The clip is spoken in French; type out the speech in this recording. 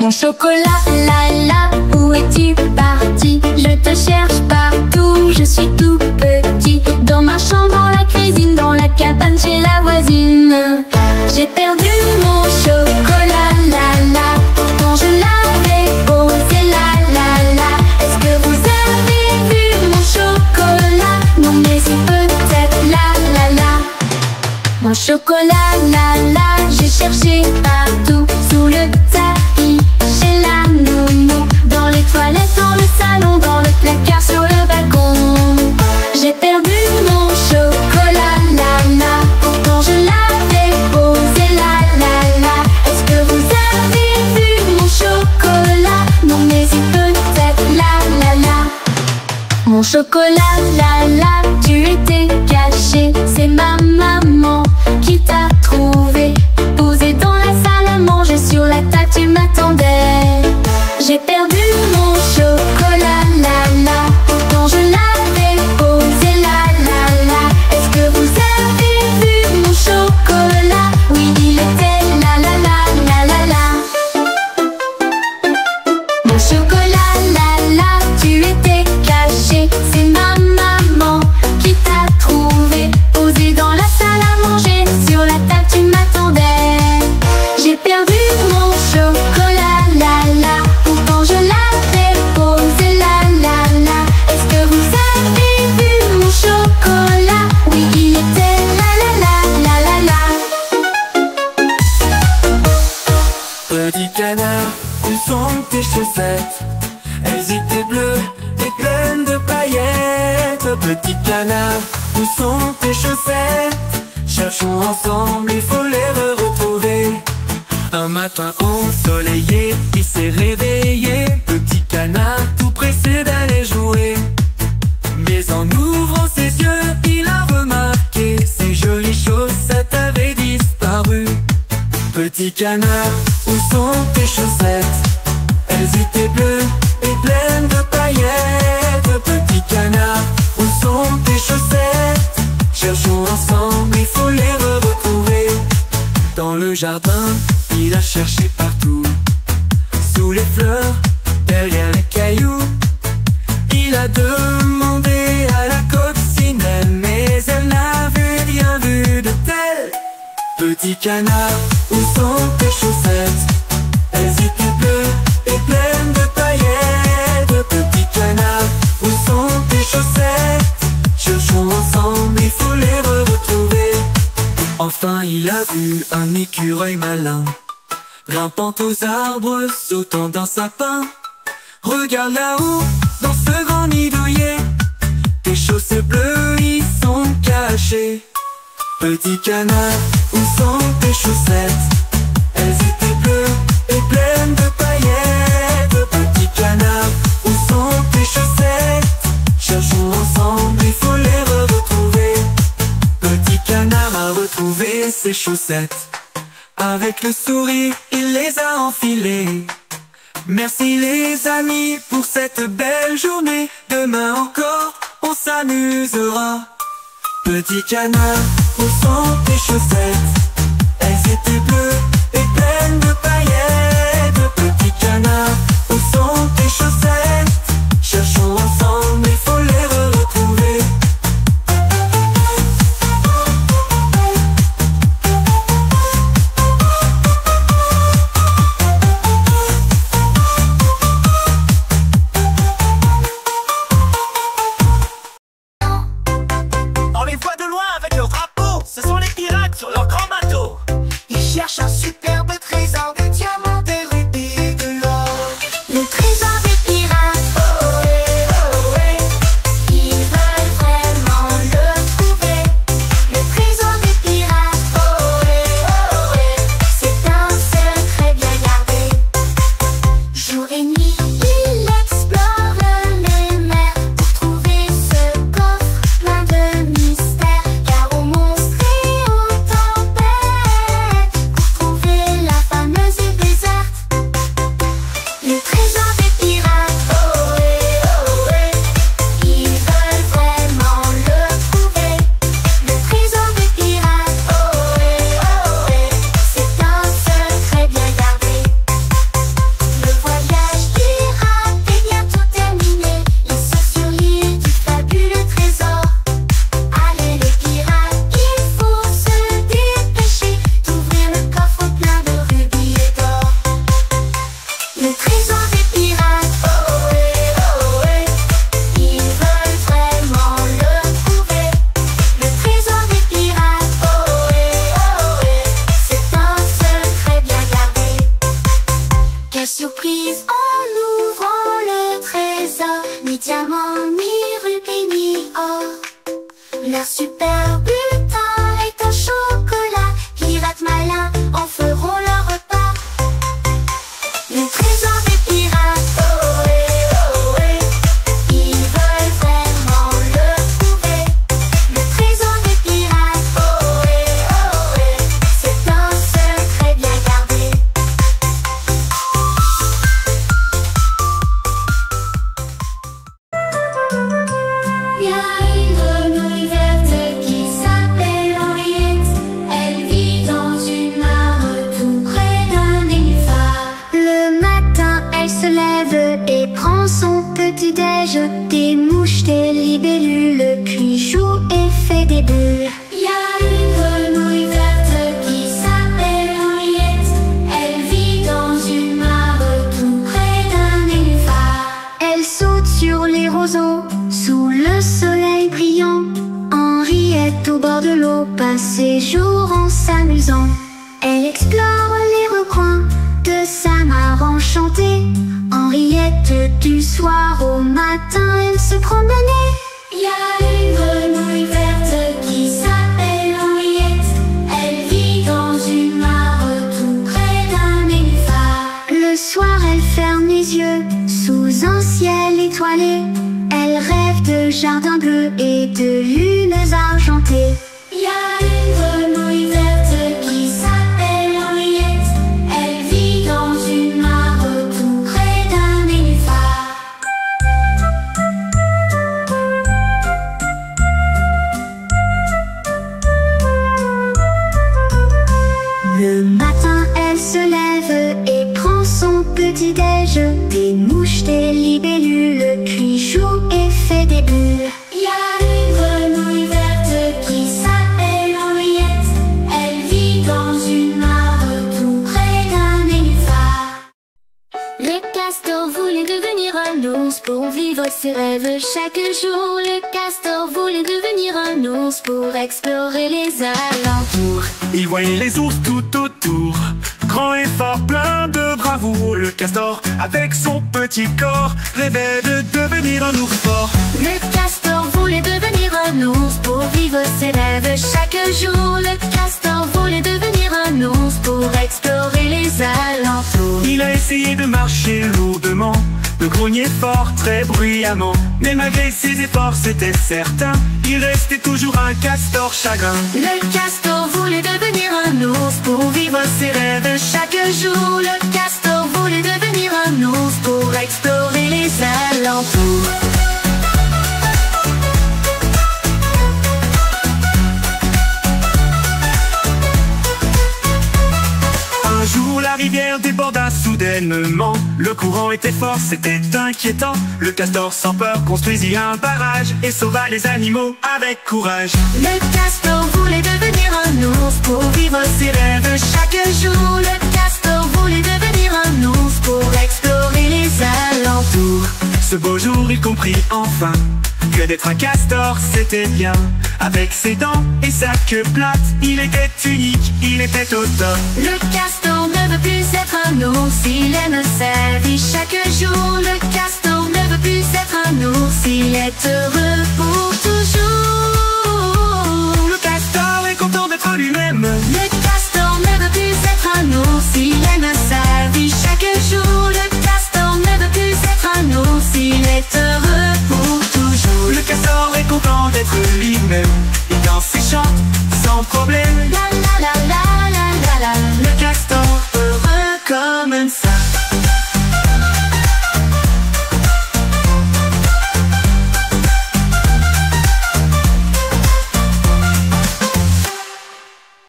Mon chocolat, là, là, où es-tu parti? Je te cherche partout, je suis tout petit. Dans ma chambre, dans la cuisine, dans la cabane chez la voisine. J'ai perdu mon chocolat, là, là. Pourtant je l'avais posé, là, là, là. Est-ce que vous avez vu mon chocolat? Non mais c'est peut-être là, là, là. Mon chocolat, là, là, j'ai cherché partout. Sous le tapis, chez la nounou, dans les toilettes, dans le salon, dans le placard, sur le balcon. J'ai perdu mon chocolat, là, là. Pourtant je l'avais posé, là, là, là. Est-ce que vous avez vu mon chocolat? Non mais c'est peut-être là, là, là. Mon chocolat, là, là, tu étais caché. C'est ma maman qui t'a trouvé, posé dans la salle à manger, sur la table tu m'attendais. J'ai perdu mon chocolat, là, là. Pourtant je l'avais posé, là, là, là. Est-ce que vous avez vu mon chocolat? Oui, il était là, là, là, là, là, là. Mon chocolat, là, là, tu étais caché. C'est ma maman qui t'a trouvé, posé dans la salle à manger, sur la table tu m'attendais. J'ai perdu mon chocolat, là, là. Pourtant je l'avais posé, là, là, là. Est-ce que vous avez vu mon chocolat? Oui, il était là, là, là, là, là, là. Petit canard, où sont tes chaussettes? Elles étaient bleues et pleines de paillettes. Petit canard, où sont tes chaussettes? Cherchons ensemble, il faut les retrouver. Un matin ensoleillé, il s'est réveillé. Petit canard, tout pressé d'aller jouer. Mais en ouvrant ses yeux, il a remarqué ses jolies chaussettes avaient disparu. Petit canard, où sont tes chaussettes? Elles étaient bleues et pleines de paillettes. Petit canard, où sont tes chaussettes? Cherchons ensemble, il faut les retrouver. Dans le jardin, il a cherché partout. Sous les fleurs, derrière les cailloux. Il a demandé à la coccinelle, mais elle n'avait rien vu de tel. Petit canard, où sont tes chaussettes? Elles étaient bleues et pleines de paillettes. Petit canard, où sont tes chaussettes? Cherchons ensemble, il faut les retrouver. Enfin il a vu un écureuil malin, grimpant aux arbres, sautant d'un sapin. Regarde là-haut, dans ce grand nid douillet, tes chaussettes bleues y sont cachées. Petit canard, où sont tes chaussettes? Elles étaient bleues et pleines de paillettes. Petit canard, où sont tes chaussettes? Cherchons ensemble, il faut les retrouver. Petit canard a retrouvé ses chaussettes. Avec le sourire, il les a enfilées. Merci les amis pour cette belle journée. Demain encore, on s'amusera. Petit canard, où sont tes chaussettes? Elles étaient bleues et pleines de paillettes. Petit canard, où sont tes chaussettes? Cherchons ensemble, il faut les retrouver. On les voit de loin avec leur drapeau, ce sont les pirates sur leur grand bateau. Ils cherchent un superbe trésor, Quelle surprise en ouvrant le trésor, ni diamants, ni rubis, ni or. Leur super butin est en chocolat. Pirates malins en feront leur repas. Le trésor des pirates, ohé, ohé, ils veulent vraiment le trouver. Le trésor des pirates, ohé, ohé, c'est un secret bien gardé. Il y a une grenouille verte qui s'appelle Henriette. Elle vit dans une mare tout près d'un nénuphar. Le matin, elle se lève et prend son petit-déj. Des mouches, des libellules, puis joue et fait des bulles. Il y a une grenouille verte qui s'appelle Henriette. Elle vit dans une mare tout près d'un nénuphar. Elle saute sur les roseaux sous le soleil brillant. Henriette au bord de l'eau passe ses jours en s'amusant. Elle explore les recoins de sa mare enchantée. Henriette du soir au matin aime se promener. Il y a une grenouille verte qui s'appelle Henriette. Elle vit dans une mare tout près d'un nénuphar. Le soir elle ferme les yeux sous un ciel étoilé. Elle rêve de jardins bleus et de lunes argentées. Il y a une grenouille verte qui s'appelle Henriette. Elle vit dans une mare tout près d'un nénuphar. Le matin, elle se lève et prend son petit-déj. Des mouches, des libellules, puis joue et fait des bulles. Il y a une grenouille verte qui s'appelle Henriette. Elle vit dans une mare tout près d'un nénuphar. Le castor voulait devenir un ours pour vivre ses rêves chaque jour. Le castor voulait devenir un ours pour explorer les alentours. Il voyait les ours tout autour, grand et fort, plein de bravoure. Le castor, avec son petit corps, rêvait de devenir un ours fort. Le castor voulait devenir un ours pour vivre ses rêves chaque jour. Le castor voulait devenir un ours pour explorer les alentours. Il a essayé de marcher lourdement, de grogner fort, très bruyamment. Mais malgré ses efforts, c'était certain, il restait toujours un castor chagrin. Le castor voulait devenir un ours pour vivre ses rêves chaque jour. Le castor voulait devenir un ours pour explorer les alentours. Un jour, la rivière déborda soudainement. Le courant était fort, c'était inquiétant. Le castor, sans peur, construisit un barrage et sauva les animaux avec courage. Le castor voulait devenir un ours pour vivre ses rêves chaque jour. Le castor voulait devenir un ours pour explorer les alentours. Ce beau jour, il comprit enfin que d'être un castor, c'était bien. Avec ses dents et sa queue plate, il était unique, il était au top. Le castor ne veut plus être un ours, il aime sa vie chaque jour. Le castor ne veut plus être un ours, il est heureux pour toujours. Le castor est content d'être lui-même. Le castor ne veut plus être un ours, il aime sa vie chaque jour. Le castor ne veut plus être un ours, il est heureux pour toujours. Le castor est content d'être lui-même. Il danse et chante sans problème.